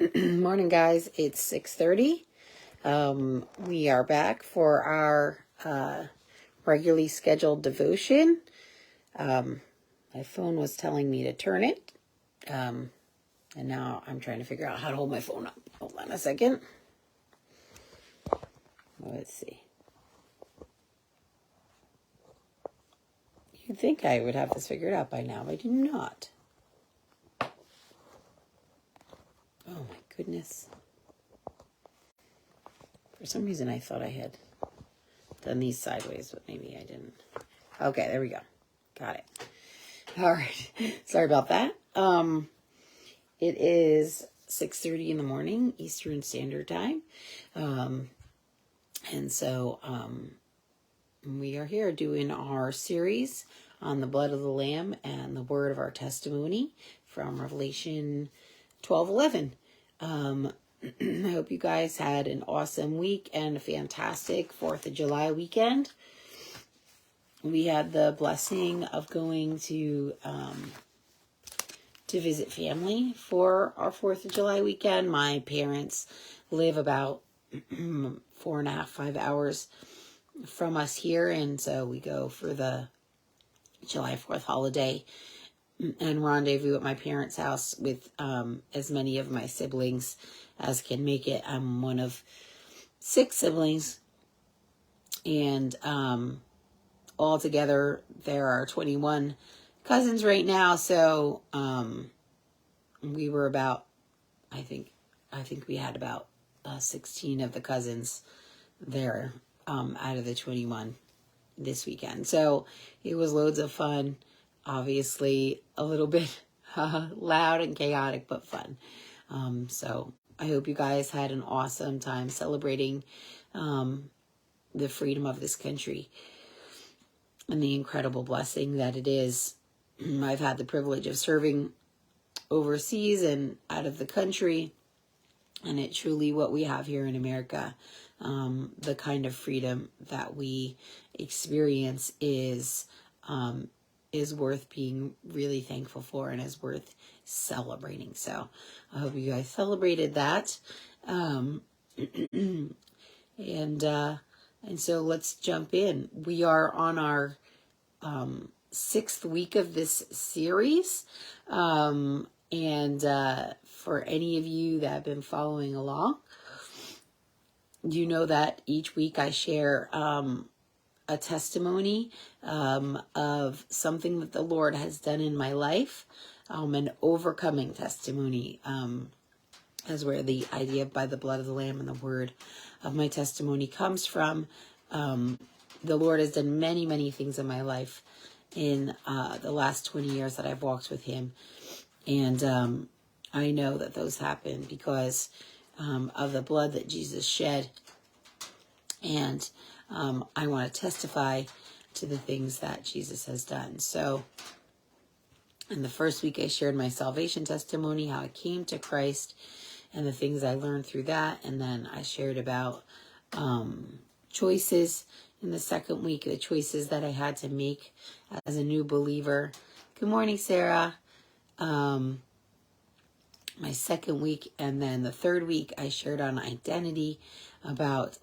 Morning, guys. It's 6:30. We are back for our regularly scheduled devotion. My phone was telling me to turn it, and now I'm trying to figure out how to hold my phone up. Hold on a second. Let's see. You'd think I would have this figured out by now, but I do not. Oh my goodness. For some reason I thought I had done these sideways, but maybe I didn't. Okay, there we go. Got it. All right. Sorry about that. It is 6:30 in the morning, Eastern Standard Time. And so we are here doing our series on the blood of the Lamb and the word of our testimony from Revelation 12:11. I hope you guys had an awesome week and a fantastic 4th of July weekend. We had the blessing of going to visit family for our 4th of July weekend. My parents live about 4.5, 5 hours from us here, and so we go for the July 4th holiday and rendezvous at my parents' house with as many of my siblings as can make it. I'm one of 6 siblings, and altogether there are 21 cousins right now. So we were about, I think we had about 16 of the cousins there out of the 21 this weekend. So it was loads of fun. Obviously a little bit loud and chaotic, but fun. So I hope you guys had an awesome time celebrating the freedom of this country and the incredible blessing that it is. I've had the privilege of serving overseas and out of the country, and it truly what we have here in America, the kind of freedom that we experience is worth being really thankful for and is worth celebrating. So I hope you guys celebrated that. And so let's jump in. We are on our 6th week of this series. And for any of you that have been following along, you know that each week I share a testimony of something that the Lord has done in my life, an overcoming testimony, is where the idea of by the blood of the Lamb and the word of my testimony comes from. The Lord has done many, many things in my life in the last 20 years that I've walked with him. And I know that those happened because of the blood that Jesus shed. And I want to testify to the things that Jesus has done. So in the first week, I shared my salvation testimony, how I came to Christ and the things I learned through that. And then I shared about choices. In the second week, the choices that I had to make as a new believer. Good morning, Sarah. My second week, and then the third week I shared on identity, about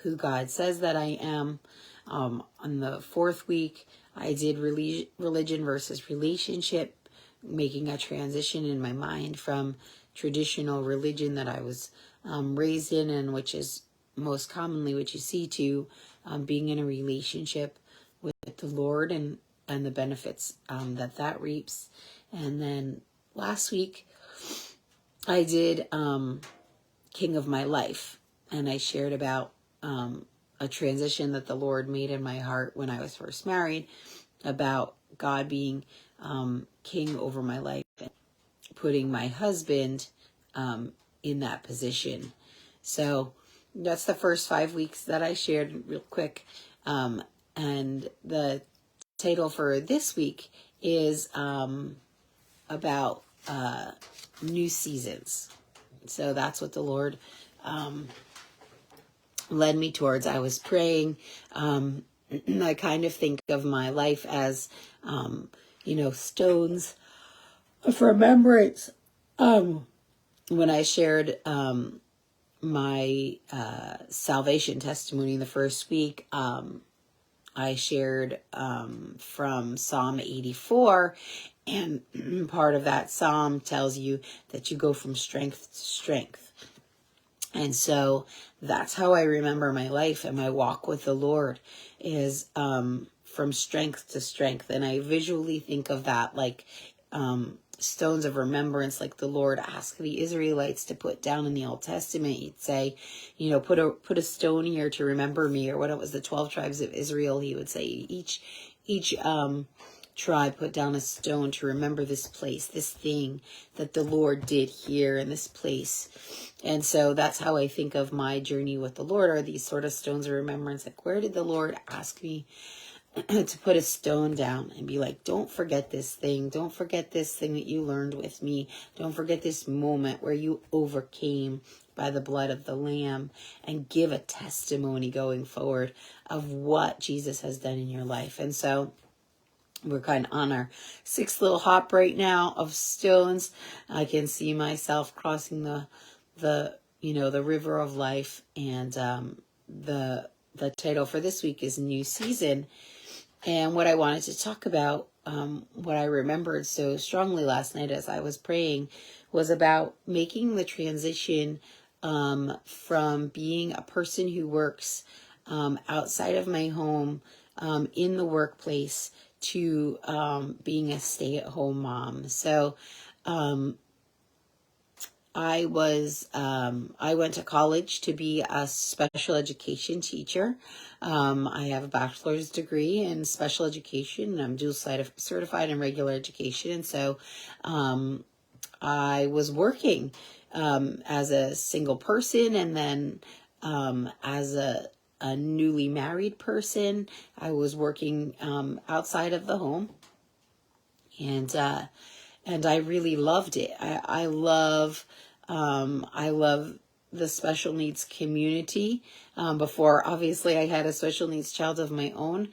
who God says that I am. On the fourth week I did religion versus relationship, making a transition in my mind from traditional religion that I was raised in, and which is most commonly what you see, to being in a relationship with the Lord and the benefits that reaps. And then last week I did King of My Life, and I shared about a transition that the Lord made in my heart when I was first married, about God being king over my life, and putting my husband in that position. So that's the first 5 weeks that I shared real quick. And the title for this week is about new seasons. So that's what the Lord led me towards. I was praying. I kind of think of my life as, stones of remembrance. when I shared my salvation testimony the first week, I shared from Psalm 84, and part of that psalm tells you that you go from strength to strength. And so that's how I remember my life and my walk with the Lord, is from strength to strength. And I visually think of that like stones of remembrance, like the Lord asked the Israelites to put down in the Old Testament. He'd say, you know, put a stone here to remember me, or what it was, the 12 tribes of Israel. He would say each tribe put down a stone to remember this place, this thing that the Lord did here in this place. And so that's how I think of my journey with the Lord, are these sort of stones of remembrance. Like, where did the Lord ask me to put a stone down and be like, don't forget this thing. Don't forget this thing that you learned with me. Don't forget this moment where you overcame by the blood of the Lamb, and give a testimony going forward of what Jesus has done in your life. And so we're kind of on our 6th little hop right now of stones. I can see myself crossing the river of life. And the title for this week is New Season. And what I wanted to talk about, what I remembered so strongly last night as I was praying, was about making the transition from being a person who works outside of my home, in the workplace, to being a stay-at-home mom. So I went to college to be a special education teacher. I have a bachelor's degree in special education. I'm dual certified in regular education. And so I was working as a single person, and then as a newly married person, I was working outside of the home, and I really loved it. I love the special needs community. Before, obviously, I had a special needs child of my own.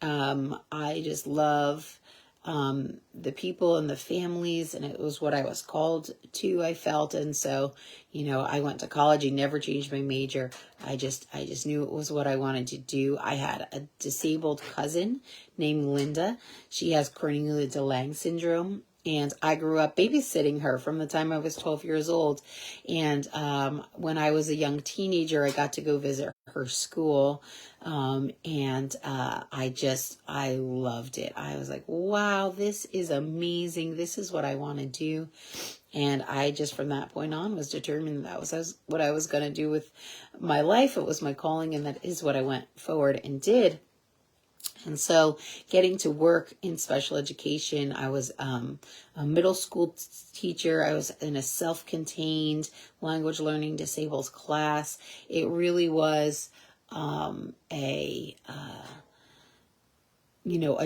I just love the people and the families, and it was what I was called to, I felt. And so, I went to college. I never changed my major. I just knew it was what I wanted to do. I had a disabled cousin named Linda. She has Cornelia de Lange syndrome. And I grew up babysitting her from the time I was 12 years old. And when I was a young teenager, I got to go visit her school. And I loved it. I was like, wow, this is amazing. This is what I want to do. And I just, from that point on, was determined that was what I was going to do with my life. It was my calling, and that is what I went forward and did. And so getting to work in special education, I was a middle school teacher. I was in a self-contained language learning disabled class. It really was a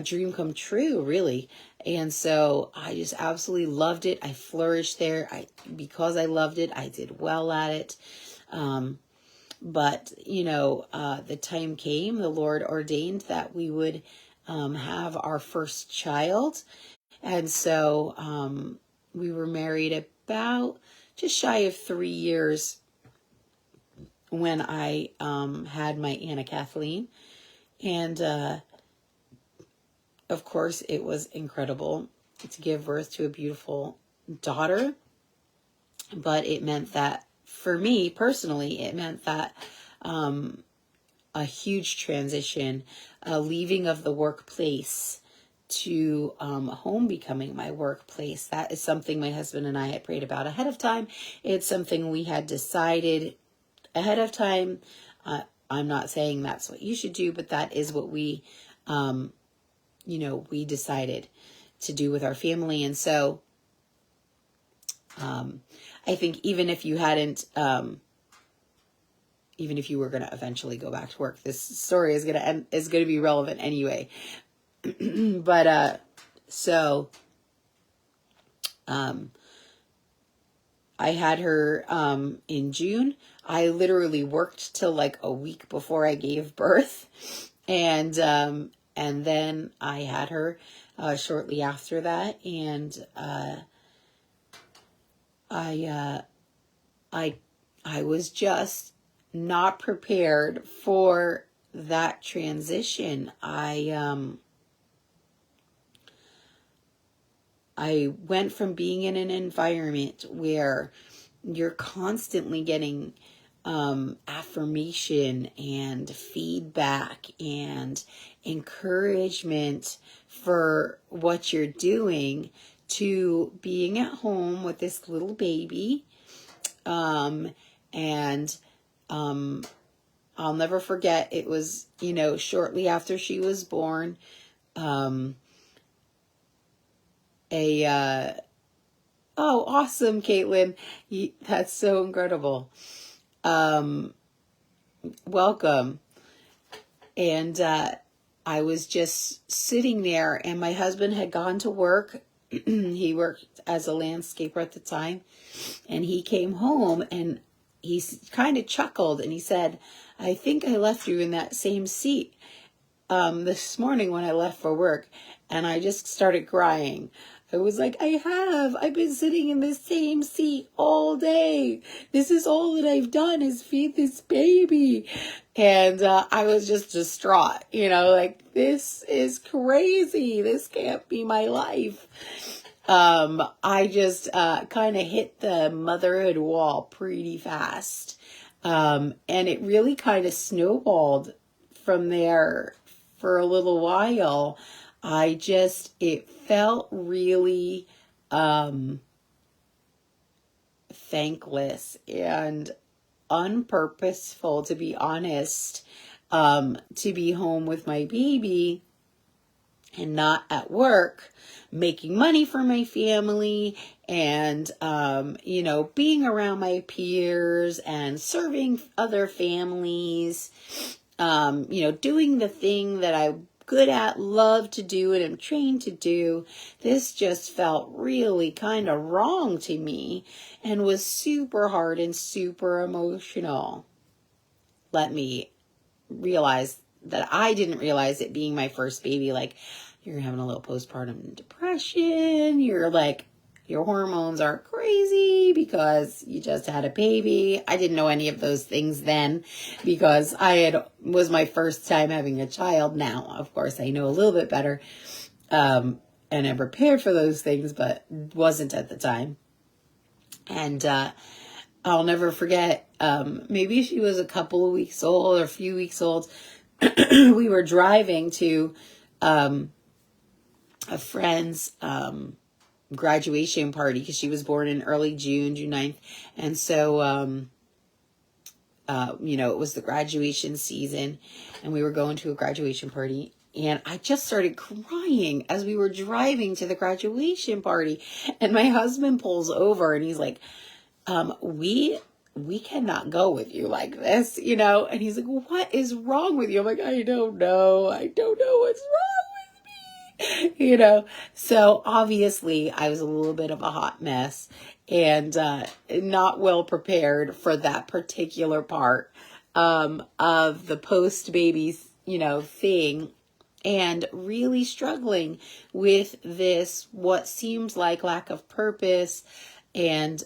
dream come true, really. And so I just absolutely loved it. I flourished there. Because I loved it, I did well at it. But, the time came, the Lord ordained that we would have our first child. And so we were married about just shy of 3 years when I had my Anna Kathleen. And of course, it was incredible to give birth to a beautiful daughter. But it meant that, for me personally, it meant that a huge transition, a leaving of the workplace to home becoming my workplace. That is something my husband and I had prayed about ahead of time. It's something we had decided ahead of time. I'm not saying that's what you should do, but that is what we, we decided to do with our family. And so I think even if you hadn't, even if you were going to eventually go back to work, this story is going to be relevant anyway. But, I had her, in June. I literally worked till like a week before I gave birth. And then I had her, shortly after that. And, I was just not prepared for that transition. I went from being in an environment where you're constantly getting affirmation and feedback and encouragement for what you're doing, to being at home with this little baby. And I'll never forget, it was, shortly after she was born, oh, awesome, Caitlin. That's so incredible. Welcome. And I was just sitting there, and my husband had gone to work. He worked as a landscaper at the time, and he came home and he kind of chuckled and he said, I think I left you in that same seat this morning when I left for work. And I just started crying. I was like, I've been sitting in this same seat all day. This is all that I've done, is feed this baby. And I was just distraught, like, this is crazy. This can't be my life. I just kind of hit the motherhood wall pretty fast. And it really kind of snowballed from there for a little while. It felt really thankless and unpurposeful, to be honest, to be home with my baby and not at work, making money for my family and, being around my peers and serving other families, doing the thing that I'm good at, love to do, and am trained to do. This just felt really kind of wrong to me and was super hard and super emotional. Let me realize that I didn't realize it being my first baby. Like, you're having a little postpartum depression. Your hormones are crazy because you just had a baby. I didn't know any of those things then because was my first time having a child. Now, of course, I know a little bit better, and I'm prepared for those things, but wasn't at the time. And I'll never forget, maybe she was a couple of weeks old or a few weeks old. We were driving to a friend's graduation party because she was born in early June 9th. And so, it was the graduation season and we were going to a graduation party. And I just started crying as we were driving to the graduation party. And my husband pulls over and he's like, we cannot go with you like this, And he's like, what is wrong with you? I'm like, I don't know what's wrong with me, So obviously I was a little bit of a hot mess and not well prepared for that particular part of the post-baby, thing. And really struggling with this, what seems like lack of purpose. And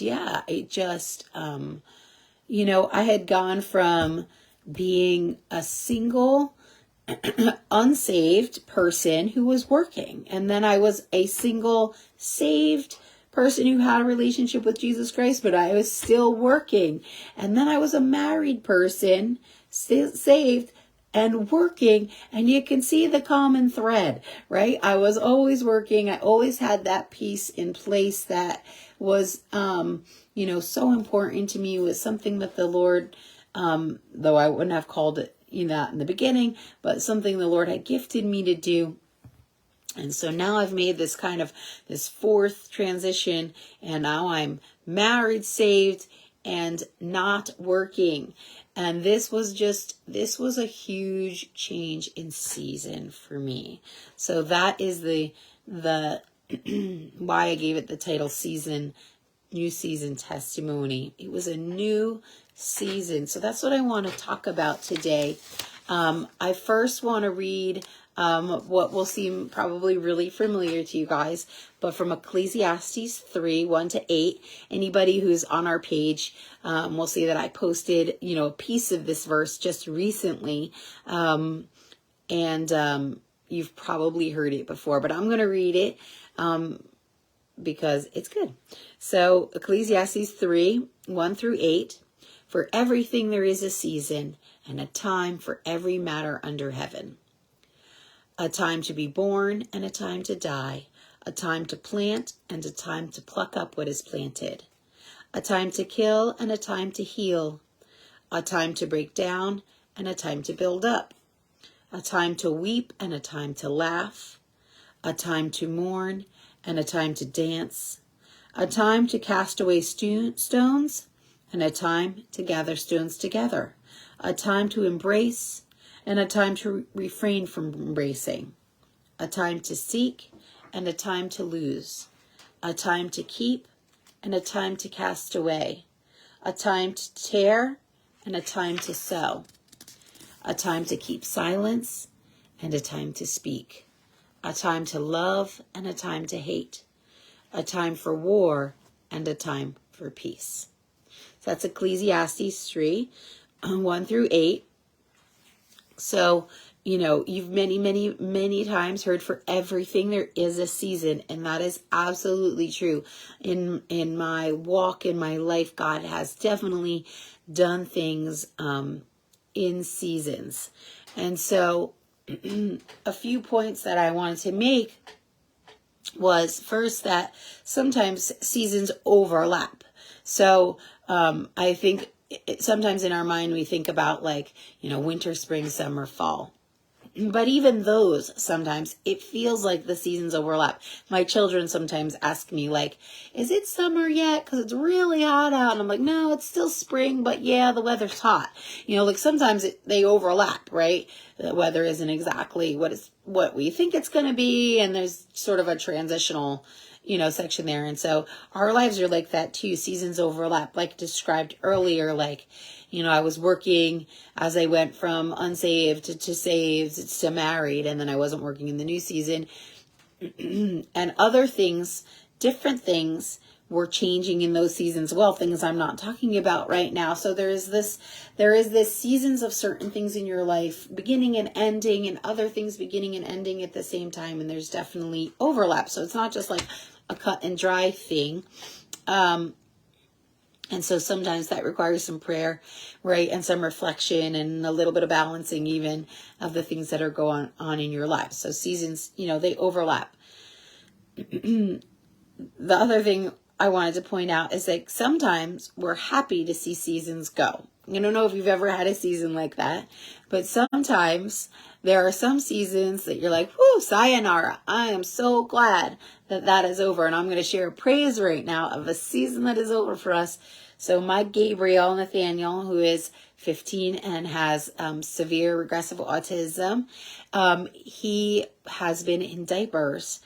yeah, it just, I had gone from being a single, unsaved person who was working. And then I was a single, saved person who had a relationship with Jesus Christ, but I was still working. And then I was a married person, saved, and working, and you can see the common thread, right? I was always working. I always had that piece in place that was, so important to me. It was something that the Lord, though I wouldn't have called it, that in the beginning, but something the Lord had gifted me to do. And so now I've made this fourth transition, and now I'm married, saved, and not working. And this was a huge change in season for me. So that is the why I gave it the title New Season Testimony. It was a new season. So that's what I want to talk about today. I first want to read what will seem probably really familiar to you guys, but from Ecclesiastes 3, 1-8. Anybody who's on our page will see that I posted, a piece of this verse just recently. And you've probably heard it before, but I'm going to read it because it's good. So Ecclesiastes 3, 1-8. For everything there is a season and a time for every matter under heaven. A time to be born and a time to die. A time to plant and a time to pluck up what is planted. A time to kill and a time to heal. A time to break down and a time to build up. A time to weep and a time to laugh. A time to mourn and a time to dance. A time to cast away stones and a time to gather stones together. A time to embrace and a time to refrain from embracing. A time to seek and a time to lose. A time to keep and a time to cast away. A time to tear and a time to sow. A time to keep silence and a time to speak. A time to love and a time to hate. A time for war and a time for peace. So that's Ecclesiastes 3, 1-8. So, you've many times heard for everything there is a season, and that is absolutely true. In my walk, in my life, God has definitely done things in seasons. And so a few points that I wanted to make was first that sometimes seasons overlap. So I think sometimes in our mind we think about winter, spring, summer, fall. But even those, sometimes it feels like the seasons overlap. My children sometimes ask me is it summer yet? Because it's really hot out. And I'm like, no, it's still spring, but yeah, the weather's hot. Sometimes they overlap, right? The weather isn't exactly what we think it's going to be. And there's sort of a transitional section there. And so our lives are like that too. Seasons overlap, like described earlier, I was working as I went from unsaved to saved to married, and then I wasn't working in the new season. And other things, different things were changing in those seasons. Well, things I'm not talking about right now. So there is this seasons of certain things in your life beginning and ending, and other things beginning and ending at the same time. And there's definitely overlap. So it's not just like a cut and dry thing. And so sometimes that requires some prayer, right? And some reflection and a little bit of balancing even of the things that are going on in your life. So seasons, they overlap. The other thing I wanted to point out is that sometimes we're happy to see seasons go. I don't know if you've ever had a season like that, but sometimes there are some seasons that you're like, whoo, sayonara. I am so glad that is over. And I'm going to share a praise right now of a season that is over for us. So my Gabriel Nathaniel, who is 15 and has severe regressive autism, he has been in diapers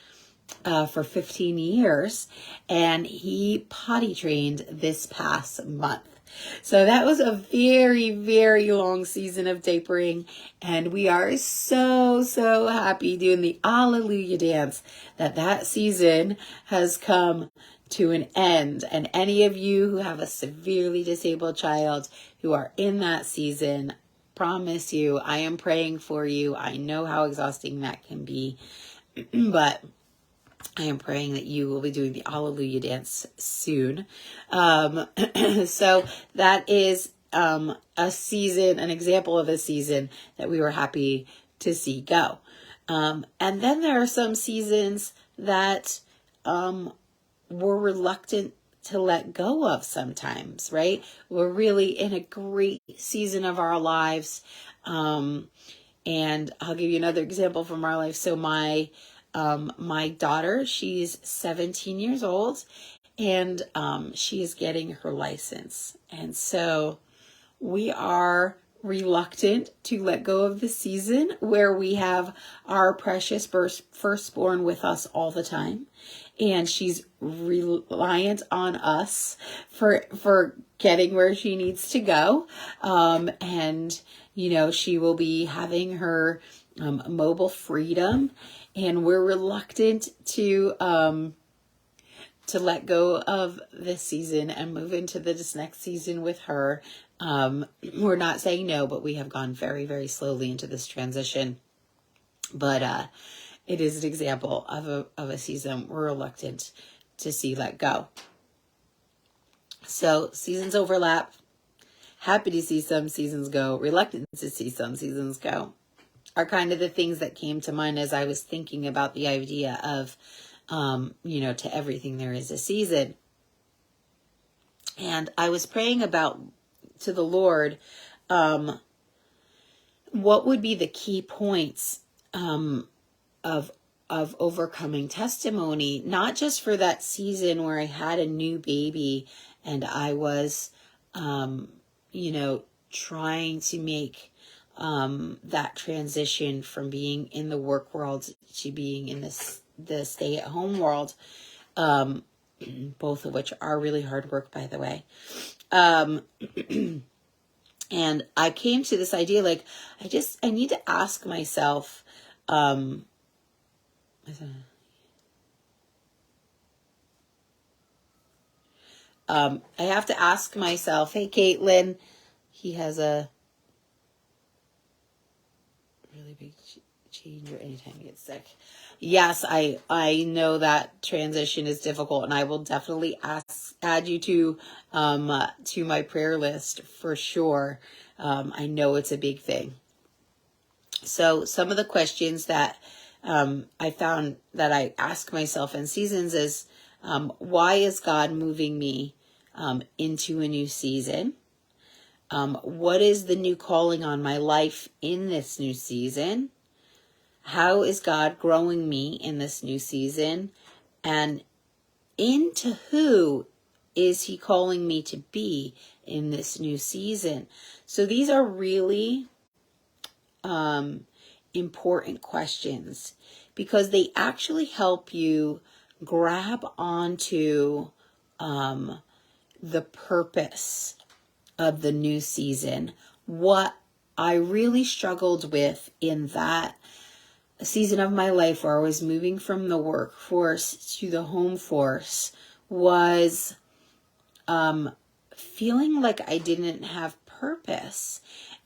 for 15 years, and he potty trained this past month. So that was a very, very long season of diapering, and we are so, so happy doing the Alleluia dance that season has come to an end. And any of you who have a severely disabled child who are in that season, promise you, I am praying for you. I know how exhausting that can be, but I am praying that you will be doing the Alleluia dance soon. So that is a season, an example of a season that we were happy to see go. And then there are some seasons that we're reluctant to let go of sometimes, right? We're really in a great season of our lives. And I'll give you another example from our life. So my daughter, she's 17 years old, and she is getting her license. And so we are reluctant to let go of the season where we have our precious firstborn with us all the time. And she's reliant on us for getting where she needs to go. And, she will be having her mobile freedom, and we're reluctant to let go of this season and move into this next season with her. We're not saying no, but we have gone very, very slowly into this transition. But it is an example of a season we're reluctant to see let go. So seasons overlap. Happy to see some seasons go. Reluctant to see some seasons go are kind of the things that came to mind as I was thinking about the idea of, to everything there is a season. And I was praying to the Lord, what would be the key points of overcoming testimony, not just for that season where I had a new baby and I was, trying to make that transition from being in the work world to being in the stay-at-home world, both of which are really hard work, by the way. And I came to this idea, like, I need to ask myself, I have to ask myself, hey, Caitlin, he has a really big change or anytime he gets sick. Yes, I know that transition is difficult, and I will definitely add you to my prayer list for sure. I know it's a big thing. So some of the questions that I found that I ask myself in seasons is, why is God moving me into a new season? What is the new calling on my life in this new season? How is God growing me in this new season? And into who is he calling me to be in this new season? So these are really important questions because they actually help you grab onto the purpose of the new season. What I really struggled with in that season of my life where I was moving from the workforce to the home force was feeling like I didn't have purpose.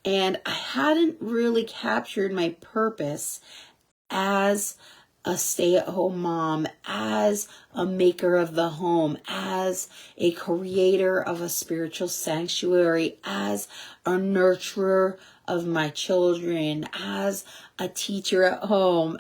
And I hadn't really captured my purpose as a stay-at-home mom, as a maker of the home, as a creator of a spiritual sanctuary, as a nurturer of my children, as a teacher at home,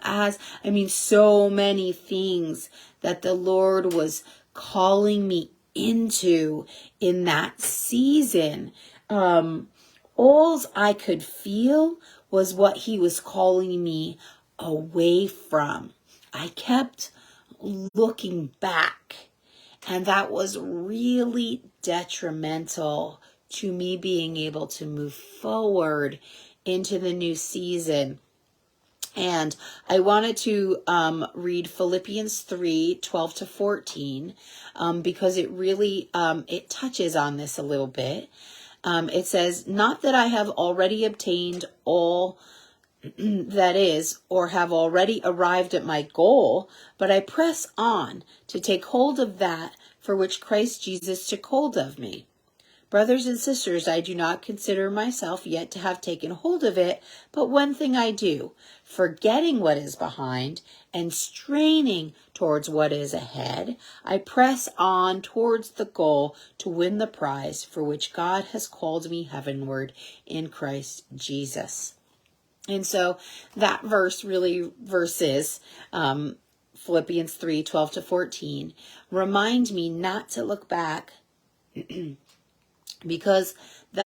so many things that the Lord was calling me into in that season. All I could feel was what he was calling me away from. I kept looking back, and that was really detrimental to me being able to move forward into the new season. And I wanted to read Philippians 3:12-14 because it really it touches on this a little bit. It says, not that I have already obtained all that is, or have already arrived at my goal, but I press on to take hold of that for which Christ Jesus took hold of me. Brothers and sisters, I do not consider myself yet to have taken hold of it, but one thing I do, forgetting what is behind and straining towards what is ahead, I press on towards the goal to win the prize for which God has called me heavenward in Christ Jesus. And so that verses, Philippians 3:12-14, remind me not to look back because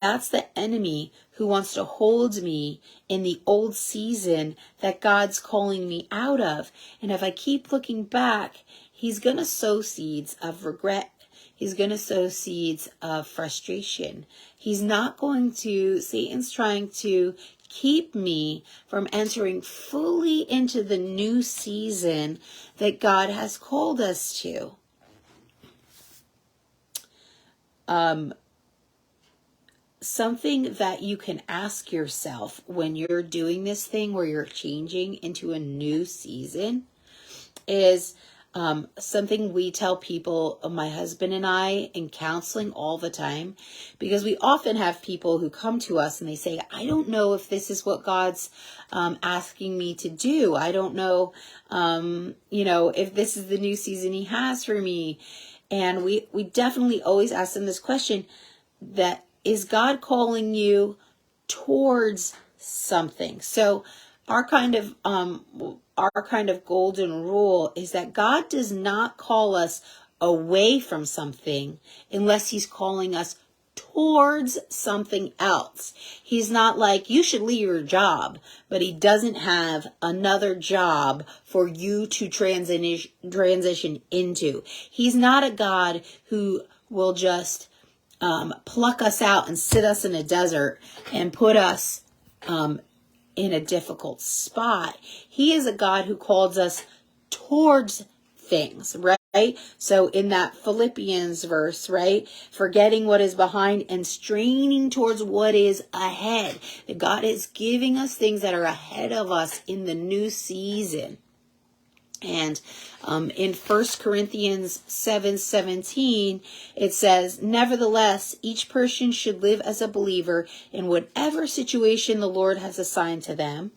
that's the enemy who wants to hold me in the old season that God's calling me out of. And if I keep looking back, he's going to sow seeds of regret. He's going to sow seeds of frustration. Satan's trying to keep me from entering fully into the new season that God has called us to. something that you can ask yourself when you're doing this thing where you're changing into a new season is something we tell people, my husband and I, in counseling all the time, because we often have people who come to us and they say, I don't know if this is what God's asking me to do. I don't know, if this is the new season he has for me. And we definitely always ask them this question, that is God calling you towards something? So our kind of golden rule is that God does not call us away from something unless he's calling us towards something else. He's not like, you should leave your job, but he doesn't have another job for you to transition into. He's not a God who will just pluck us out and sit us in a desert and put us in a difficult spot. He is a God who calls us towards things, right? So in that Philippians verse, right? Forgetting what is behind and straining towards what is ahead. That God is giving us things that are ahead of us in the new season. And in 1 Corinthians 7:17, it says, nevertheless, each person should live as a believer in whatever situation the Lord has assigned to them,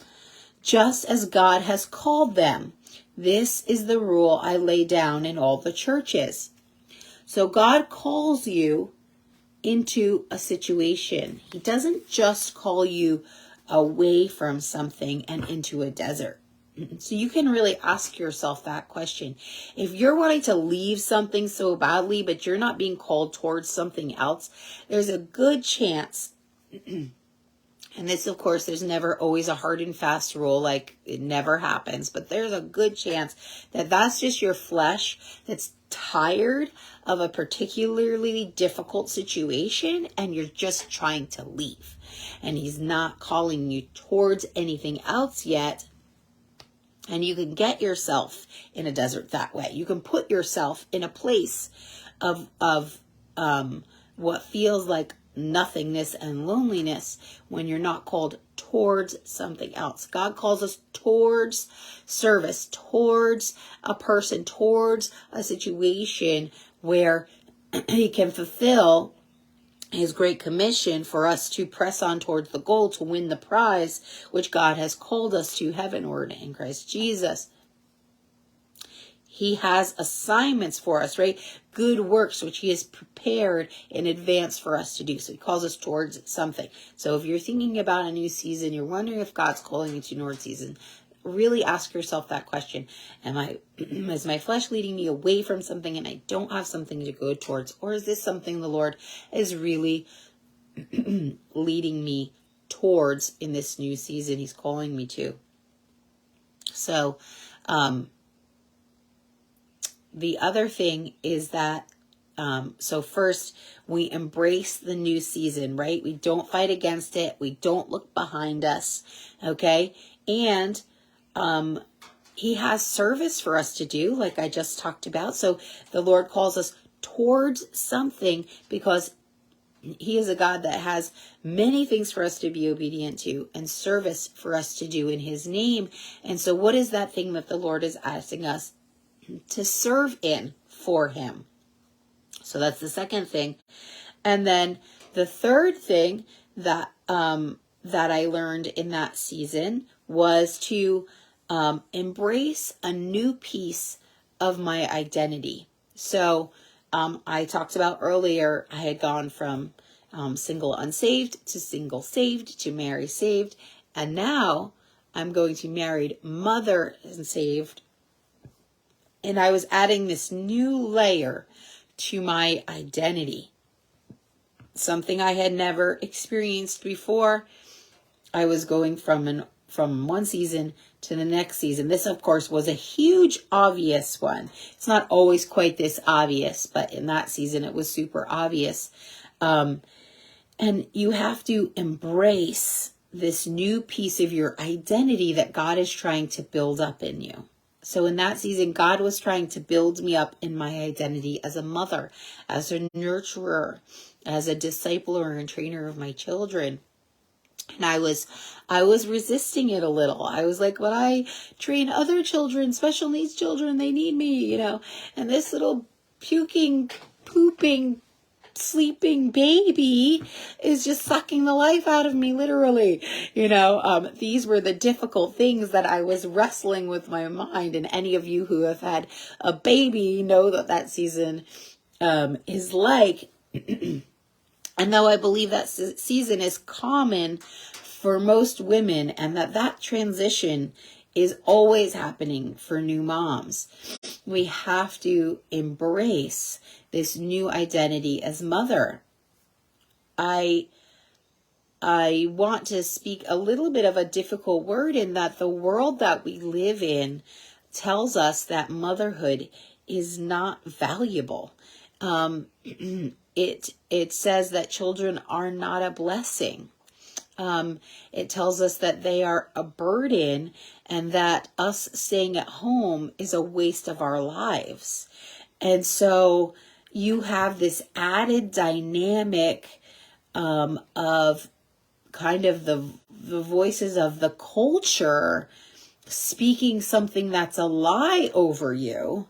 just as God has called them. This is the rule I lay down in all the churches. So God calls you into a situation. He doesn't just call you away from something and into a desert. So you can really ask yourself that question. If you're wanting to leave something so badly, but you're not being called towards something else, there's a good chance, and this, of course, there's never always a hard and fast rule, like it never happens, but there's a good chance that that's just your flesh that's tired of a particularly difficult situation and you're just trying to leave. And he's not calling you towards anything else yet. And you can get yourself in a desert that way. You can put yourself in a place of what feels like nothingness and loneliness when you're not called towards something else. God calls us towards service, towards a person, towards a situation where he can fulfill his great commission for us to press on towards the goal to win the prize which God has called us to heavenward in Christ Jesus. He has assignments for us, right? Good works which he has prepared in advance for us to do. So he calls us towards something. So if you're thinking about a new season, you're wondering if God's calling you to a new season, really ask yourself that question. Is my flesh leading me away from something and I don't have something to go towards? Or is this something the Lord is really leading me towards in this new season he's calling me to? So, the other thing is that, so first we embrace the new season, right? We don't fight against it. We don't look behind us. Okay. And, he has service for us to do, like I just talked about. So the Lord calls us towards something because he is a God that has many things for us to be obedient to and service for us to do in his name. And so what is that thing that the Lord is asking us to serve in for him? So that's the second thing. And then the third thing that I learned in that season was to embrace a new piece of my identity. So I talked about earlier, I had gone from single unsaved to single saved to married saved. And now I'm going to married mother and saved. And I was adding this new layer to my identity. Something I had never experienced before. I was going from one season to the next season. This, of course, was a huge, obvious one. It's not always quite this obvious, but in that season, it was super obvious. And you have to embrace this new piece of your identity that God is trying to build up in you. So in that season, God was trying to build me up in my identity as a mother, as a nurturer, as a discipler and trainer of my children. And I was resisting it a little. I was like, when I train other children, special needs children, they need me, and this little puking, pooping, sleeping baby is just sucking the life out of me, literally. These were the difficult things that I was wrestling with my mind. And any of you who have had a baby know that season is like. And though I believe that season is common for most women, and that transition is always happening for new moms, we have to embrace this new identity as mother. I want to speak a little bit of a difficult word, in that the world that we live in tells us that motherhood is not valuable. It says that children are not a blessing. It tells us that they are a burden, and that us staying at home is a waste of our lives. And so you have this added dynamic of kind of the voices of the culture speaking something that's a lie over you,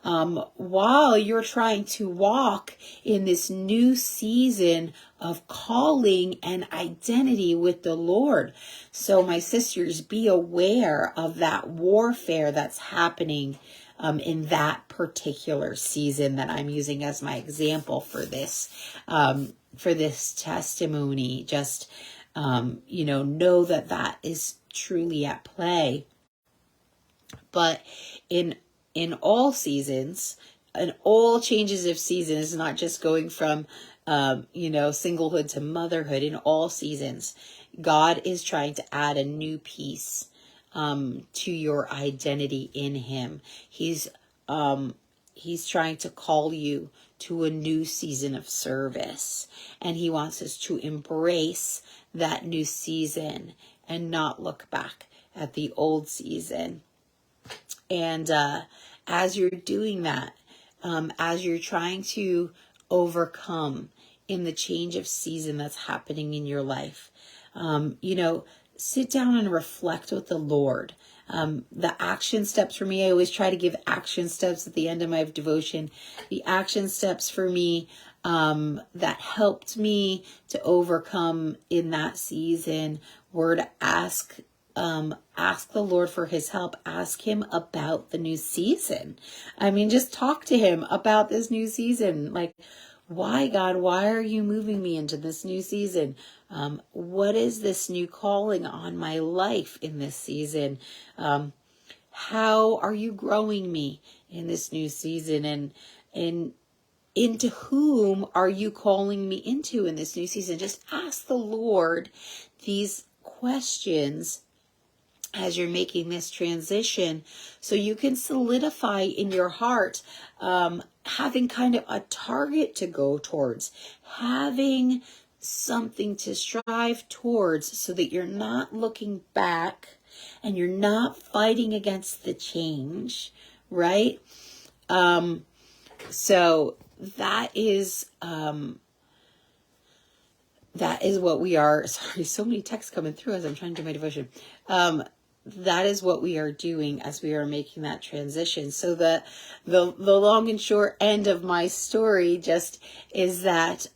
while you're trying to walk in this new season of calling and identity with the Lord. So my sisters, be aware of that warfare that's happening in that particular season that I'm using as my example for this testimony. Just, know that is truly at play. But in all seasons, and all changes of season, is not just going from, singlehood to motherhood. In all seasons, God is trying to add a new piece to your identity in him. He's trying to call you to a new season of service, and he wants us to embrace that new season and not look back at the old season. And as you're doing that, as you're trying to overcome in the change of season that's happening in your life, sit down and reflect with the Lord. The action steps for me, I always try to give action steps at the end of my devotion. The action steps for me that helped me to overcome in that season were to ask the Lord for his help. Ask him about the new season. Just talk to him about this new season. Like, why, God, why are you moving me into this new season? What is this new calling on my life in this season? How are you growing me in this new season? And into whom are you calling me into in this new season? Just ask the Lord these questions as you're making this transition, so you can solidify in your heart, having kind of a target to go towards, having something to strive towards, so that you're not looking back and you're not fighting against the change, right? So that is what we are. Sorry, so many texts coming through as I'm trying to do my devotion. That is what we are doing as we are making that transition. So the long and short end of my story just is that,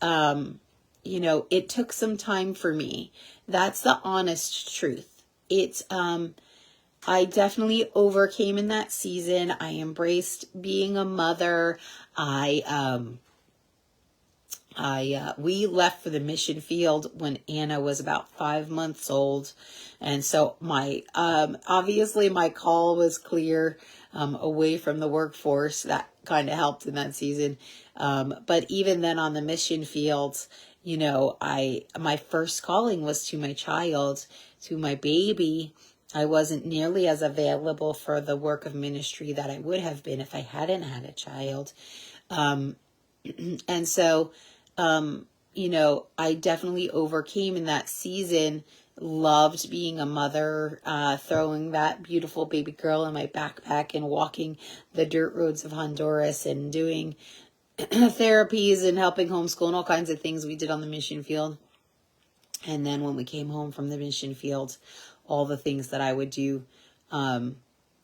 it took some time for me. That's the honest truth. It's, I definitely overcame in that season. I embraced being a mother. We left for the mission field when Anna was about 5 months old. And so obviously my call was clear, away from the workforce. That kind of helped in that season. But even then on the mission field, my first calling was to my child, to my baby. I wasn't nearly as available for the work of ministry that I would have been if I hadn't had a child. And so, I definitely overcame in that season, loved being a mother, throwing that beautiful baby girl in my backpack and walking the dirt roads of Honduras and doing therapies and helping homeschool and all kinds of things we did on the mission field. And then when we came home from the mission field, all the things that I would do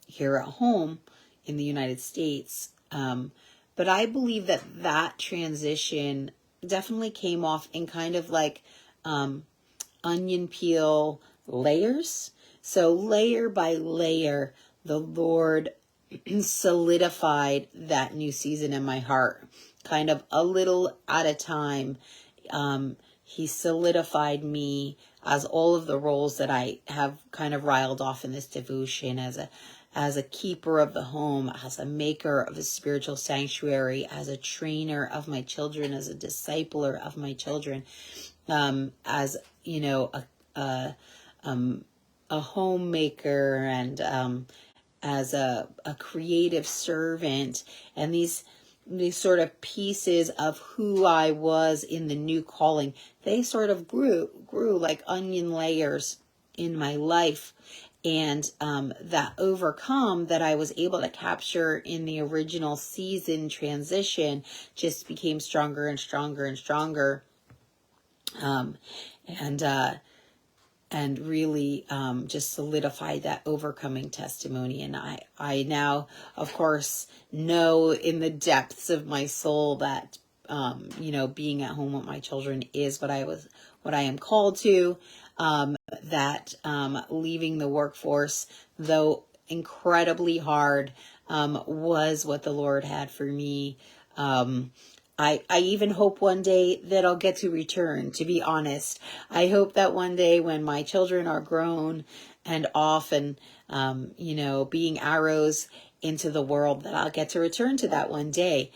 here at home in the United States. But I believe that that transition definitely came off in kind of like onion peel layers. So layer by layer, the Lord solidified that new season in my heart, kind of a little at a time. He solidified me as all of the roles that I have kind of riled off in this devotion, as a keeper of the home, as a maker of a spiritual sanctuary, as a trainer of my children, as a discipler of my children, as, you know, a homemaker, and as a creative servant. And these sort of pieces of who I was in the new calling, they sort of grew like onion layers in my life. And that overcome that I was able to capture in the original season transition just became stronger and stronger and stronger. And really just solidified that overcoming testimony. And I now, of course, know in the depths of my soul that, you know, being at home with my children is what I am called to. That leaving the workforce, though incredibly hard, was what the Lord had for me. I even hope one day that I'll get to return, to be honest. I hope that one day when my children are grown and off and, you know, being arrows into the world, that I'll get to return to that one day.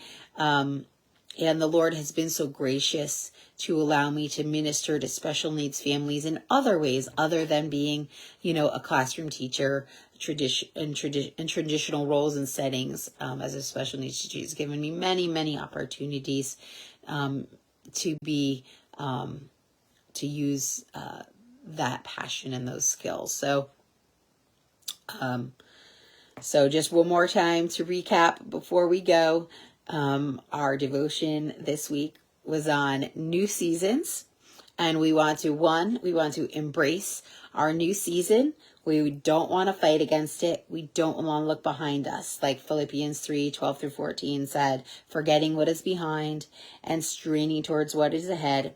And the Lord has been so gracious to allow me to minister to special needs families in other ways, other than being, you know, a classroom teacher, in traditional roles and settings. As a special needs teacher, He's given me many, many opportunities to be, to use that passion and those skills. So just one more time to recap before we go. Our devotion this week was on new seasons, and we want to embrace our new season. We don't want to fight against it. We don't want to look behind us. Like Philippians 3:12-14 said, forgetting what is behind and straining towards what is ahead.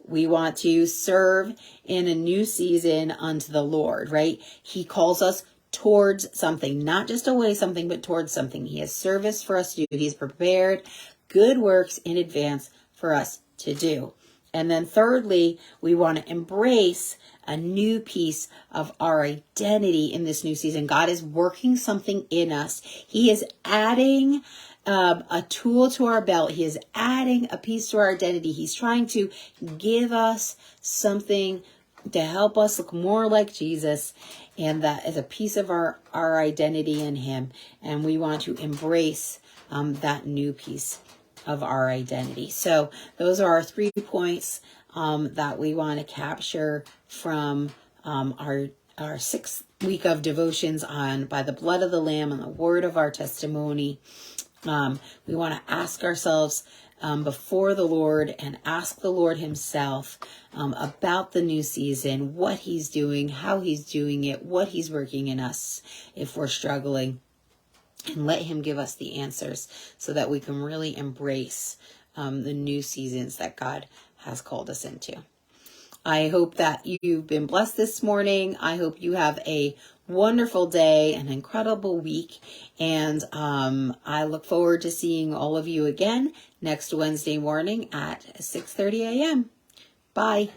We want to serve in a new season unto the Lord, right? He calls us towards something, not just away something, but towards something. He has service for us to do. He's prepared good works in advance for us to do. And then thirdly, we want to embrace a new piece of our identity in this new season. God is working something in us. He is adding a tool to our belt. He is adding a piece to our identity. He's trying to give us something to help us look more like Jesus. And that is a piece of our identity in Him. And we want to embrace that new piece of our identity. So those are our 3 points that we want to capture from our 6th week of devotions on by the blood of the Lamb and the word of our testimony. We want to ask ourselves before the Lord and ask the Lord Himself about the new season, what He's doing, how He's doing it, what He's working in us if we're struggling, and let Him give us the answers so that we can really embrace the new seasons that God has called us into. I hope that you've been blessed this morning. I hope you have a wonderful day, an incredible week, and I look forward to seeing all of you again next Wednesday morning at 6:30 a.m. Bye.